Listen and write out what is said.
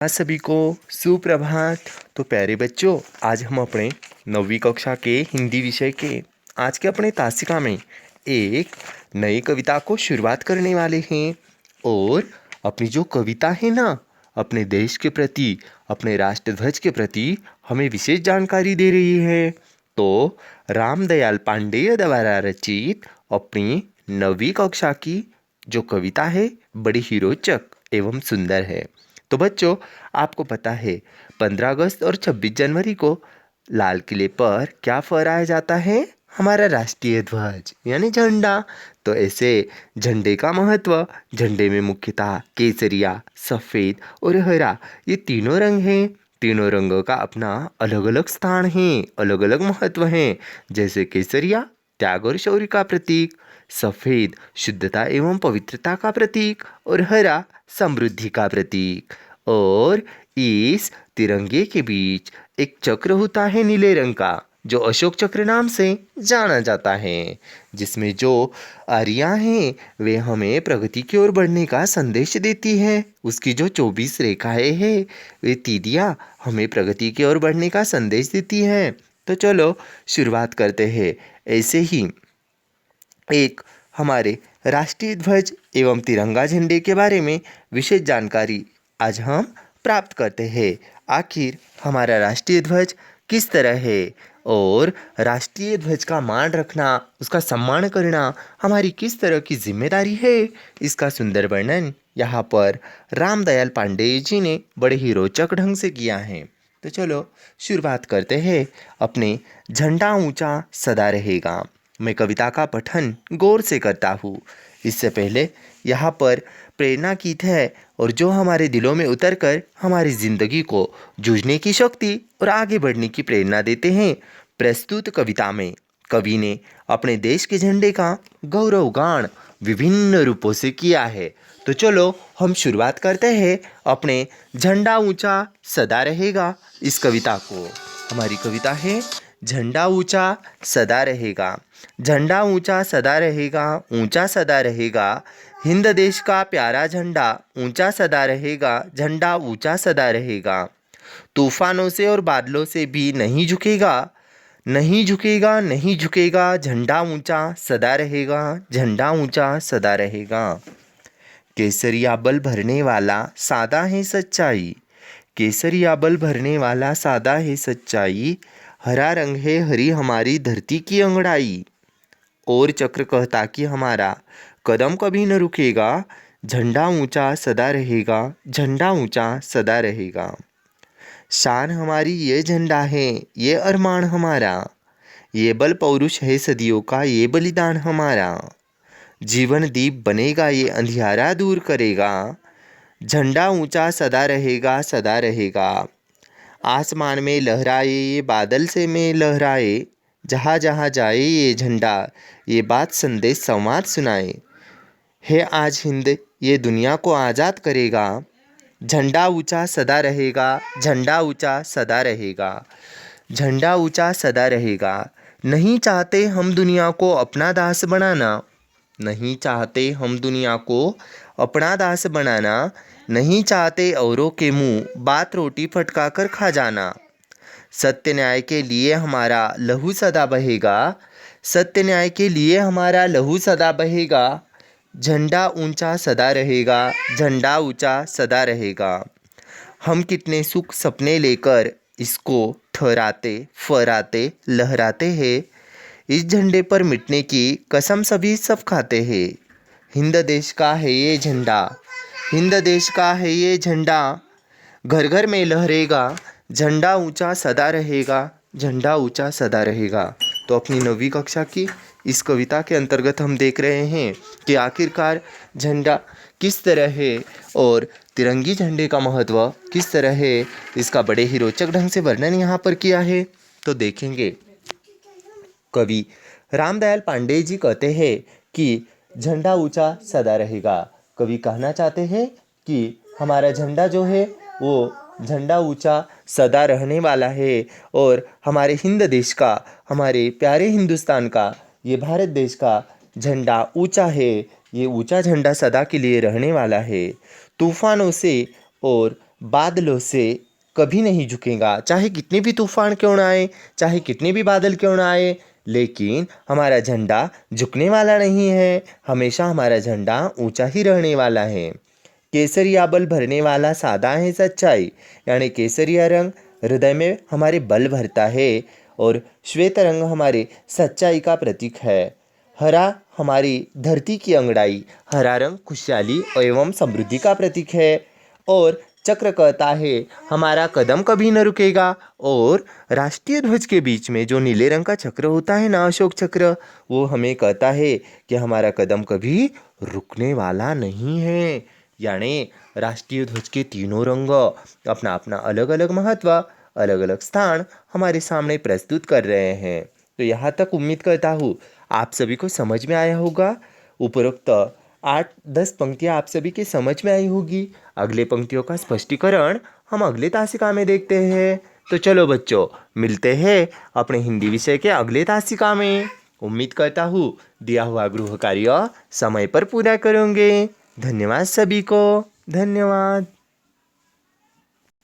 सभी को सुप्रभात। तो प्यारे बच्चों, आज हम अपने 9वीं कक्षा के हिंदी विषय के आज के अपने तासिका में एक नई कविता को शुरुआत करने वाले हैं। और अपनी जो कविता है ना, अपने देश के प्रति, अपने राष्ट्रध्वज के प्रति हमें विशेष जानकारी दे रही है। तो रामदयाल पांडेय द्वारा रचित अपनी 9वीं कक्षा की जो कविता है बड़ी ही रोचक एवं सुंदर है। तो बच्चों, आपको पता है 15 अगस्त और 26 जनवरी को लाल किले पर क्या फहराया जाता है? हमारा राष्ट्रीय ध्वज यानी झंडा। तो ऐसे झंडे का महत्व, झंडे में मुख्यतः केसरिया, सफ़ेद और हरा ये तीनों रंग हैं। तीनों रंगों का अपना अलग अलग स्थान है, अलग अलग महत्व है। जैसे केसरिया त्याग और शौर्य का प्रतीक, सफ़ेद शुद्धता एवं पवित्रता का प्रतीक और हरा समृद्धि का प्रतीक। और इस तिरंगे के बीच एक चक्र होता है नीले रंग का, जो अशोक चक्र नाम से जाना जाता है, जिसमें जो आरियां हैं वे हमें प्रगति की ओर बढ़ने का संदेश देती है। उसकी जो 24 रेखाएं हैं वे तीदियां हमें प्रगति की ओर बढ़ने का संदेश देती हैं। तो चलो शुरुआत करते हैं। ऐसे ही एक हमारे राष्ट्रीय ध्वज एवं तिरंगा झंडे के बारे में विशेष जानकारी आज हम प्राप्त करते हैं। आखिर हमारा राष्ट्रीय ध्वज किस तरह है और राष्ट्रीय ध्वज का मान रखना, उसका सम्मान करना हमारी किस तरह की जिम्मेदारी है, इसका सुंदर वर्णन यहाँ पर रामदयाल पांडेय जी ने बड़े ही रोचक ढंग से किया है। तो चलो शुरुआत करते हैं अपने झंडा ऊंचा सदा रहेगा। मैं कविता का पठन गौर से करता हूँ। इससे पहले यहाँ पर प्रेरणा गीत है और जो हमारे दिलों में उतरकर हमारी ज़िंदगी को जूझने की शक्ति और आगे बढ़ने की प्रेरणा देते हैं। प्रस्तुत कविता में कवि ने अपने देश के झंडे का गौरवगान विभिन्न रूपों से किया है। तो चलो हम शुरुआत करते हैं अपने झंडा ऊंचा सदा रहेगा इस कविता को। हमारी कविता है झंडा ऊंचा सदा रहेगा। झंडा ऊंचा सदा रहेगा, ऊंचा सदा रहेगा। हिंद देश का प्यारा झंडा ऊंचा सदा रहेगा, झंडा ऊंचा सदा रहेगा। तूफानों से और बादलों से भी नहीं झुकेगा, नहीं झुकेगा, नहीं झुकेगा। झंडा ऊंचा सदा रहेगा, झंडा ऊंचा सदा रहेगा। केसरिया बल भरने वाला सादा है सच्चाई, केसरिया बल भरने वाला सादा है सच्चाई। हरा रंग है हरी हमारी धरती की अंगड़ाई। और चक्र कहता कि हमारा कदम कभी न रुकेगा, झंडा ऊंचा सदा रहेगा, झंडा ऊंचा सदा रहेगा। शान हमारी ये झंडा है, ये अरमान हमारा, ये बल पौरुष है सदियों का, ये बलिदान हमारा। जीवन दीप बनेगा, ये अंधियारा दूर करेगा, झंडा ऊंचा सदा रहेगा, सदा रहेगा। आसमान में लहराए ये बादल से में लहराए, जहाँ जहाँ जाए ये झंडा, ये बात संदेश संवाद सुनाए। है आज हिंद ये दुनिया को आज़ाद करेगा, झंडा ऊंचा सदा रहेगा, झंडा ऊंचा सदा रहेगा। झंडा ऊंचा सदा रहेगा। नहीं चाहते हम दुनिया को अपना दास बनाना, नहीं चाहते हम दुनिया को अपना दास बनाना। नहीं चाहते औरों के मुंह बात रोटी फटका कर खा जाना। सत्य न्याय के लिए हमारा लहू सदा बहेगा, सत्य न्याय के लिए हमारा लहू सदा बहेगा। झंडा ऊंचा सदा रहेगा, झंडा ऊंचा सदा रहेगा। हम कितने सुख सपने लेकर इसको ठहराते फहराते लहराते हैं। इस झंडे पर मिटने की कसम सभी सब खाते हैं। हिंद देश का है ये झंडा, हिंद देश का है ये झंडा। घर घर में लहरेगा, झंडा ऊंचा सदा रहेगा, झंडा ऊंचा सदा रहेगा। तो अपनी 9वीं कक्षा की इस कविता के अंतर्गत हम देख रहे हैं कि आखिरकार झंडा किस तरह है और तिरंगी झंडे का महत्व किस तरह है, इसका बड़े ही रोचक ढंग से वर्णन यहाँ पर किया है। तो देखेंगे, कवि रामदयाल पांडेय जी कहते हैं कि झंडा ऊंचा सदा रहेगा। कवि कहना चाहते हैं कि हमारा झंडा जो है वो झंडा ऊंचा सदा रहने वाला है और हमारे हिंद देश का, हमारे प्यारे हिंदुस्तान का, ये भारत देश का झंडा ऊंचा है। ये ऊंचा झंडा सदा के लिए रहने वाला है। तूफानों से और बादलों से कभी नहीं झुकेगा, चाहे कितने भी तूफान क्यों ना आए, चाहे कितने भी बादल क्यों ना आए, लेकिन हमारा झंडा झुकने वाला नहीं है। हमेशा हमारा झंडा ऊंचा ही रहने वाला है। केसरिया बल भरने वाला सादा है सच्चाई, यानी केसरिया रंग हृदय में हमारे बल भरता है और श्वेत रंग हमारे सच्चाई का प्रतीक है। हरा हमारी धरती की अंगड़ाई, हरा रंग खुशहाली एवं समृद्धि का प्रतीक है। और चक्र कहता है हमारा कदम कभी न रुकेगा। और राष्ट्रीय ध्वज के बीच में जो नीले रंग का चक्र होता है ना, अशोक चक्र, वो हमें कहता है कि हमारा कदम कभी रुकने वाला नहीं है। यानी राष्ट्रीय ध्वज के तीनों रंग अपना अपना अलग अलग महत्व, अलग अलग स्थान हमारे सामने प्रस्तुत कर रहे हैं। तो यहाँ तक उम्मीद करता हूँ आप सभी को समझ में आया होगा। उपरोक्त 8-10 पंक्तियाँ आप सभी के समझ में आई होगी। अगले पंक्तियों का स्पष्टीकरण हम अगले तासिका में देखते हैं। तो चलो बच्चों, मिलते हैं अपने हिंदी विषय के अगले तासिका में। उम्मीद करता हूँ दिया हुआ गृह कार्य समय पर पूरा करोगे। धन्यवाद सभी को। धन्यवाद।